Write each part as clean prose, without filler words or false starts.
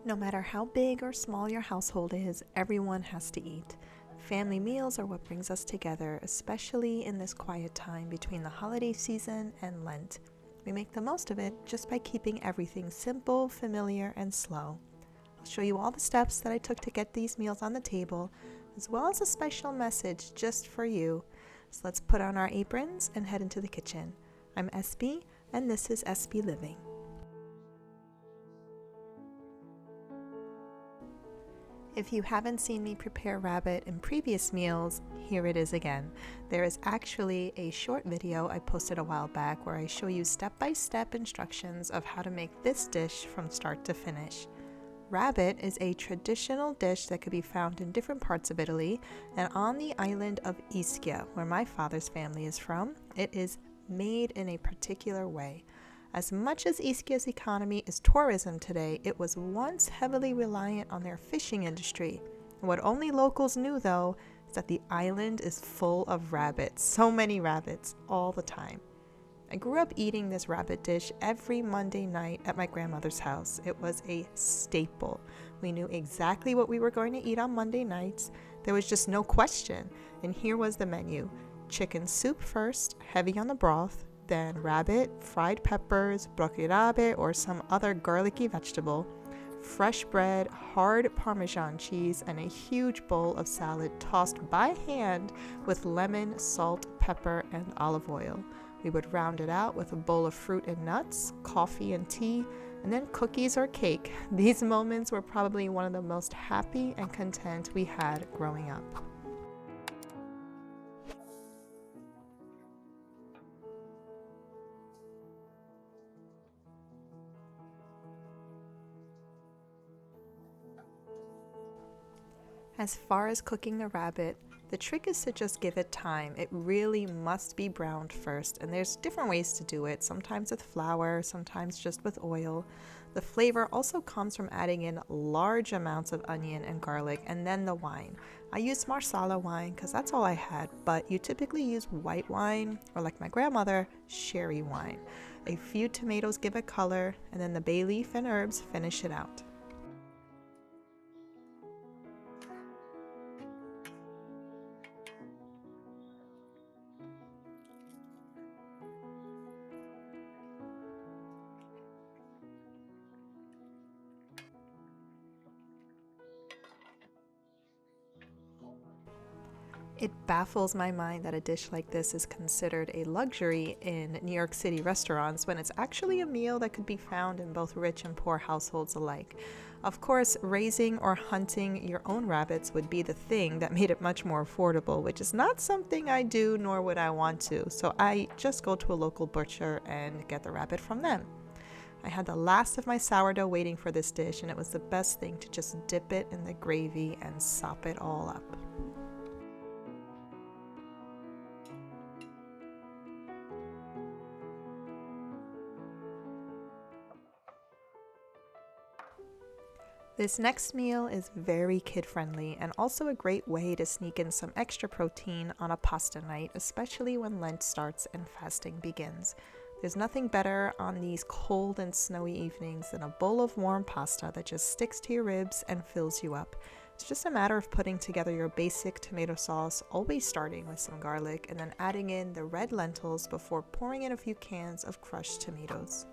No matter how big or small your household is, everyone has to eat. Family meals are what brings us together, especially in this quiet time between the holiday season and Lent. We make the most of it just by keeping everything simple, familiar, and slow. I'll show you all the steps that I took to get these meals on the table, as well as a special message just for you. So let's put on our aprons and head into the kitchen. I'm SB, and this is SB Living. If you haven't seen me prepare rabbit in previous meals, here it is again. There is actually a short video I posted a while back where I show you step-by-step instructions of how to make this dish from start to finish. Rabbit is a traditional dish that could be found in different parts of Italy, and on the island of Ischia, where my father's family is from, it is made in a particular way. As much as Ischia's economy is tourism today, it was once heavily reliant on their fishing industry. What only locals knew, though, is that the island is full of rabbits, so many rabbits, all the time. I grew up eating this rabbit dish every Monday night at my grandmother's house. It was a staple. We knew exactly what we were going to eat on Monday nights. There was just no question. And here was the menu. Chicken soup first, heavy on the broth, then rabbit, fried peppers, broccoli or some other garlicky vegetable, fresh bread, hard Parmesan cheese, and a huge bowl of salad tossed by hand with lemon, salt, pepper, and olive oil. We would round it out with a bowl of fruit and nuts, coffee and tea, and then cookies or cake. These moments were probably one of the most happy and content we had growing up. As far as cooking the rabbit, the trick is to just give it time. It really must be browned first, and there's different ways to do it, sometimes with flour, sometimes just with oil. The flavor also comes from adding in large amounts of onion and garlic, and then the wine. I used Marsala wine because that's all I had, but you typically use white wine, or like my grandmother, sherry wine. A few tomatoes give it color, and then the bay leaf and herbs finish it out. It baffles my mind that a dish like this is considered a luxury in New York City restaurants when it's actually a meal that could be found in both rich and poor households alike. Of course, raising or hunting your own rabbits would be the thing that made it much more affordable, which is not something I do nor would I want to, so I just go to a local butcher and get the rabbit from them. I had the last of my sourdough waiting for this dish, and it was the best thing to just dip it in the gravy and sop it all up. This next meal is very kid-friendly and also a great way to sneak in some extra protein on a pasta night, especially when Lent starts and fasting begins. There's nothing better on these cold and snowy evenings than a bowl of warm pasta that just sticks to your ribs and fills you up. It's just a matter of putting together your basic tomato sauce, always starting with some garlic, and then adding in the red lentils before pouring in a few cans of crushed tomatoes.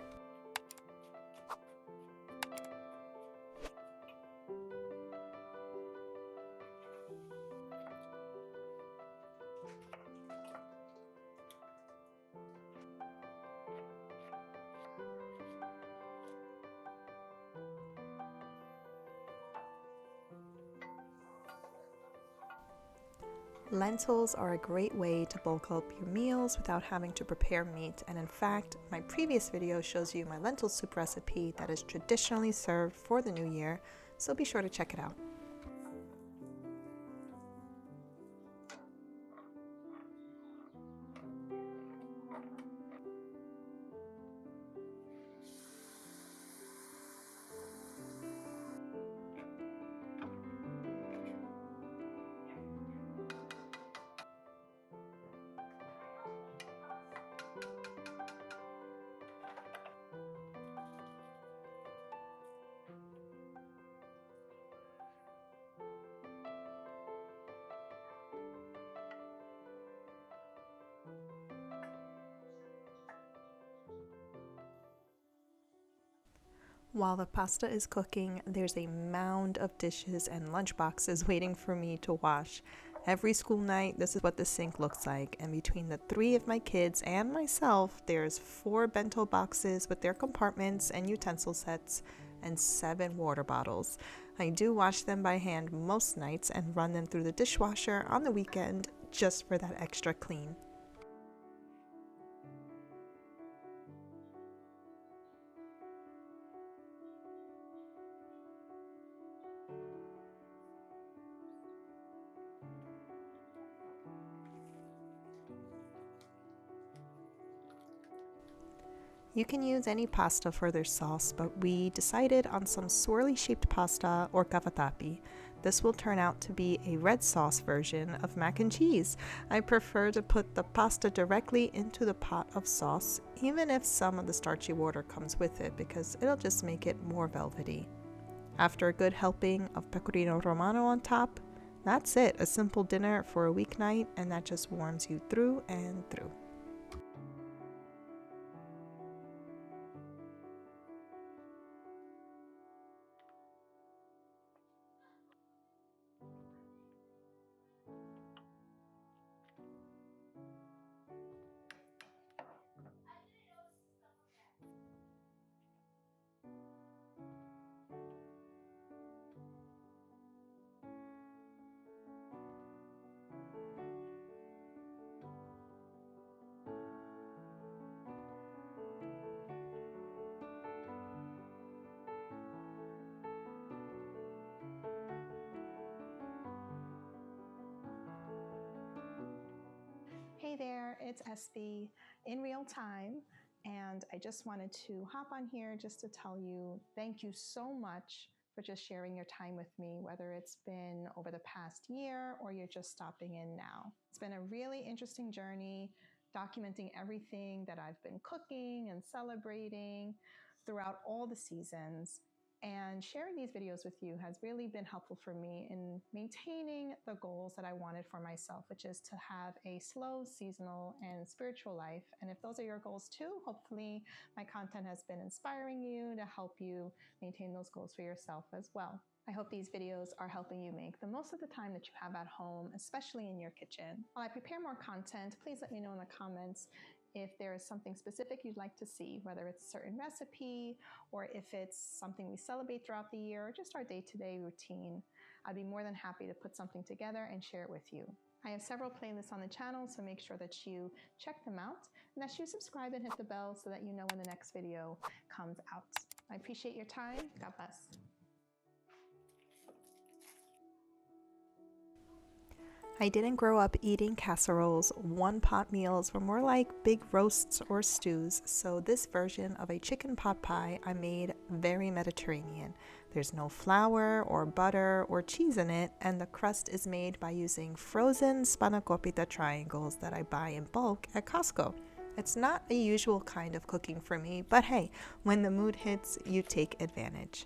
Lentils are a great way to bulk up your meals without having to prepare meat, and in fact, my previous video shows you my lentil soup recipe that is traditionally served for the new year, so be sure to check it out. While the pasta is cooking, there's a mound of dishes and lunch boxes waiting for me to wash. Every school night, this is what the sink looks like, and between the 3 of my kids and myself, there's 4 bento boxes with their compartments and utensil sets, and 7 water bottles. I do wash them by hand most nights and run them through the dishwasher on the weekend just for that extra clean. You can use any pasta for their sauce, but we decided on some swirly shaped pasta or cavatappi. This will turn out to be a red sauce version of mac and cheese. I prefer to put the pasta directly into the pot of sauce, even if some of the starchy water comes with it, because it'll just make it more velvety. After a good helping of pecorino romano on top, that's it, a simple dinner for a weeknight, and that just warms you through and through. Hey there, it's SB in real time, and I just wanted to hop on here just to tell you thank you so much for just sharing your time with me, whether it's been over the past year or you're just stopping in now. It's been a really interesting journey documenting everything that I've been cooking and celebrating throughout all the seasons. And sharing these videos with you has really been helpful for me in maintaining the goals that I wanted for myself, which is to have a slow, seasonal, and spiritual life. And if those are your goals too, hopefully my content has been inspiring you to help you maintain those goals for yourself as well. I hope these videos are helping you make the most of the time that you have at home, especially in your kitchen. While I prepare more content, please let me know in the comments if there is something specific you'd like to see, whether it's a certain recipe or if it's something we celebrate throughout the year or just our day-to-day routine. I'd be more than happy to put something together and share it with you. I have several playlists on the channel, so make sure that you check them out and that you subscribe and hit the bell so that you know when the next video comes out. I appreciate your time. God bless. I didn't grow up eating casseroles. One-pot meals were more like big roasts or stews, so this version of a chicken pot pie I made very Mediterranean. There's no flour or butter or cheese in it, and the crust is made by using frozen Spanakopita triangles that I buy in bulk at Costco. It's not a usual kind of cooking for me, but hey, when the mood hits, you take advantage.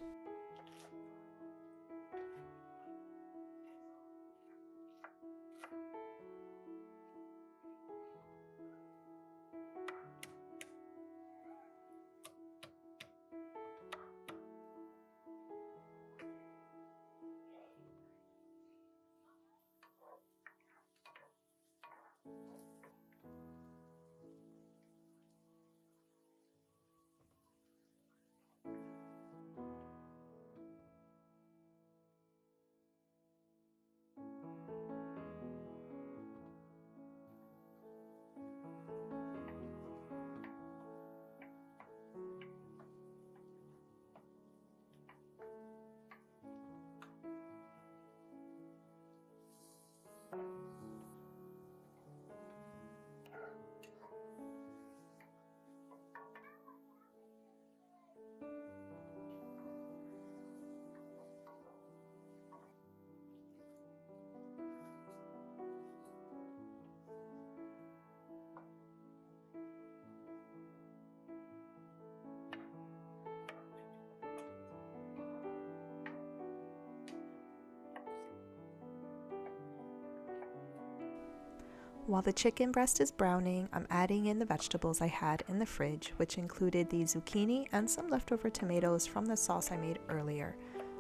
While the chicken breast is browning, I'm adding in the vegetables I had in the fridge, which included the zucchini and some leftover tomatoes from the sauce I made earlier.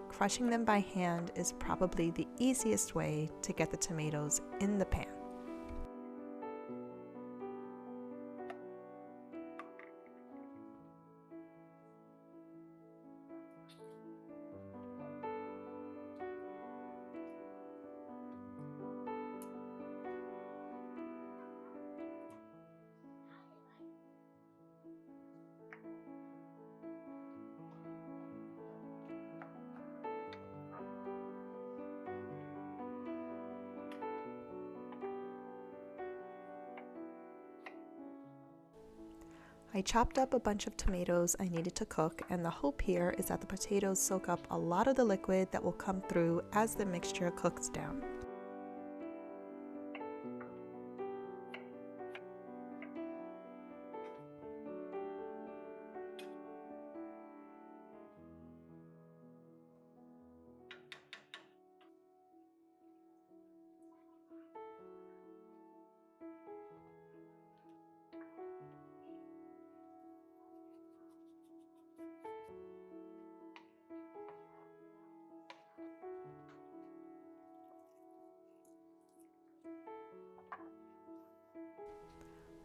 Crushing them by hand is probably the easiest way to get the tomatoes in the pan. I chopped up a bunch of tomatoes I needed to cook, and the hope here is that the potatoes soak up a lot of the liquid that will come through as the mixture cooks down.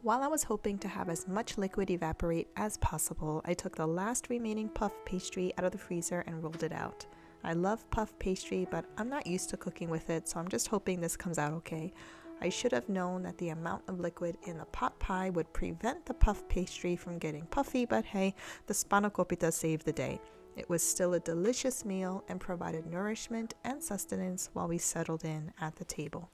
While I was hoping to have as much liquid evaporate as possible, I took the last remaining puff pastry out of the freezer and rolled it out. I love puff pastry, but I'm not used to cooking with it, so I'm just hoping this comes out okay. I should have known that the amount of liquid in the pot pie would prevent the puff pastry from getting puffy, but hey, the Spanakopita saved the day. It was still a delicious meal and provided nourishment and sustenance while we settled in at the table.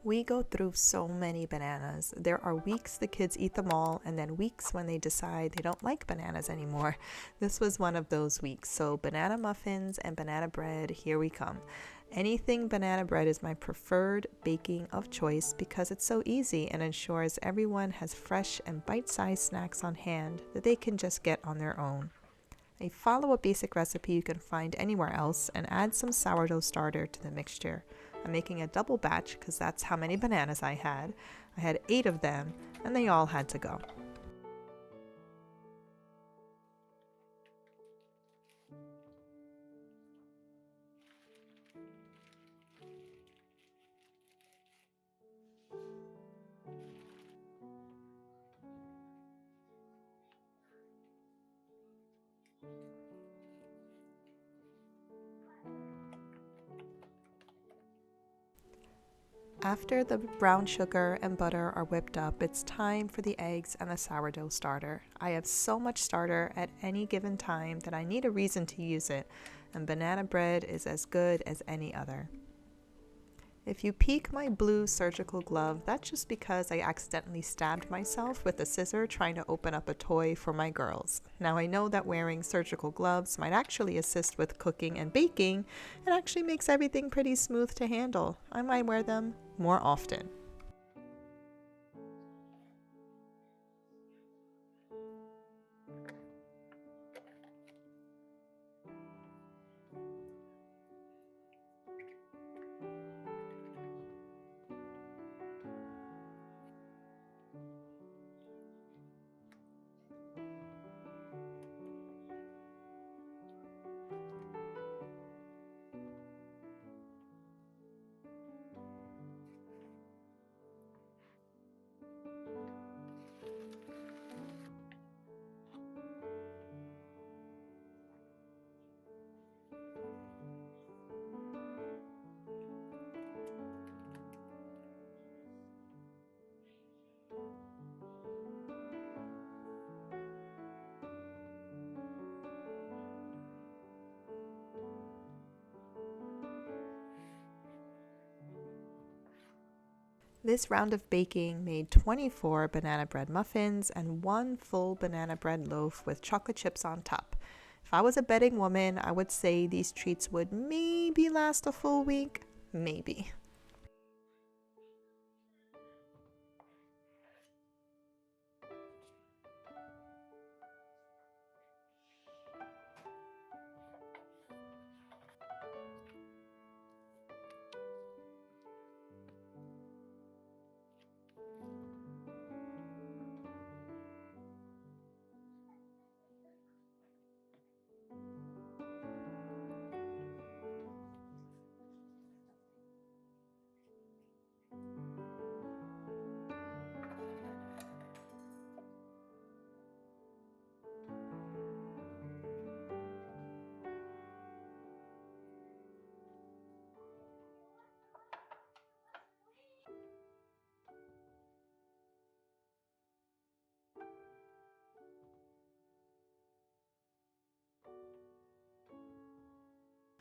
We go through so many bananas. There are weeks the kids eat them all, and then weeks when they decide they don't like bananas anymore. This was one of those weeks. So banana muffins and banana bread, here we come. Anything banana bread is my preferred baking of choice because it's so easy and ensures everyone has fresh and bite-sized snacks on hand that they can just get on their own. I follow a basic recipe you can find anywhere else and add some sourdough starter to the mixture. I'm making a double batch because that's how many bananas I had. I had 8 of them and they all had to go. After the brown sugar and butter are whipped up, it's time for the eggs and the sourdough starter. I have so much starter at any given time that I need a reason to use it, and banana bread is as good as any other. If you peek my blue surgical glove, that's just because I accidentally stabbed myself with a scissor trying to open up a toy for my girls. Now I know that wearing surgical gloves might actually assist with cooking and baking. It actually makes everything pretty smooth to handle. I might wear them more often. This round of baking made 24 banana bread muffins and 1 full banana bread loaf with chocolate chips on top. If I was a betting woman, I would say these treats would maybe last a full week. Maybe.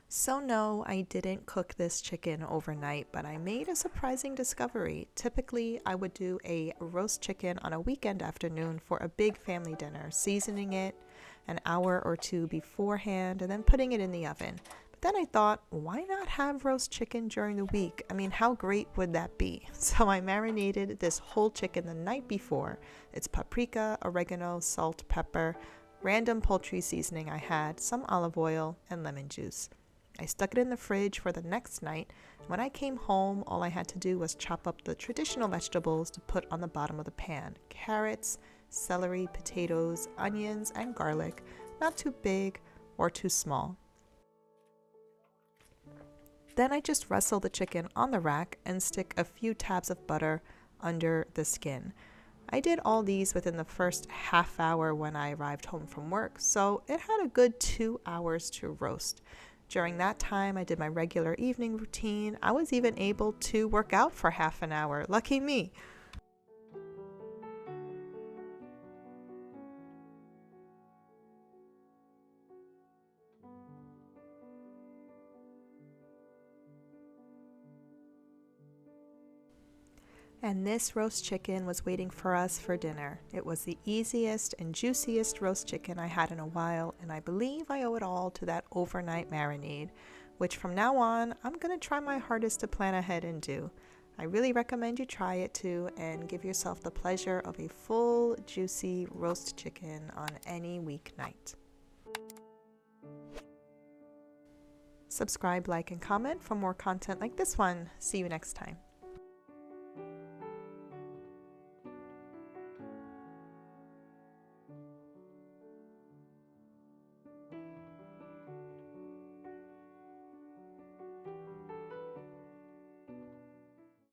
So no, I didn't cook this chicken overnight, but I made a surprising discovery. Typically, I would do a roast chicken on a weekend afternoon for a big family dinner, seasoning it an hour or two beforehand and then putting it in the oven. But then I thought, why not have roast chicken during the week? I mean, how great would that be? So I marinated this whole chicken the night before. It's paprika, oregano, salt, pepper, random poultry seasoning I had, some olive oil, and lemon juice. I stuck it in the fridge for the next night. When I came home, all I had to do was chop up the traditional vegetables to put on the bottom of the pan. Carrots, celery, potatoes, onions, and garlic, not too big or too small. Then I just wrestle the chicken on the rack and stick a few tabs of butter under the skin. I did all these within the first half hour when I arrived home from work, so it had a good 2 hours to roast. During that time, I did my regular evening routine. I was even able to work out for half an hour. Lucky me. And this roast chicken was waiting for us for dinner. It was the easiest and juiciest roast chicken I had in a while, and I believe I owe it all to that overnight marinade, which from now on, I'm going to try my hardest to plan ahead and do. I really recommend you try it too and give yourself the pleasure of a full, juicy roast chicken on any weeknight. Subscribe, like, and comment for more content like this one. See you next time.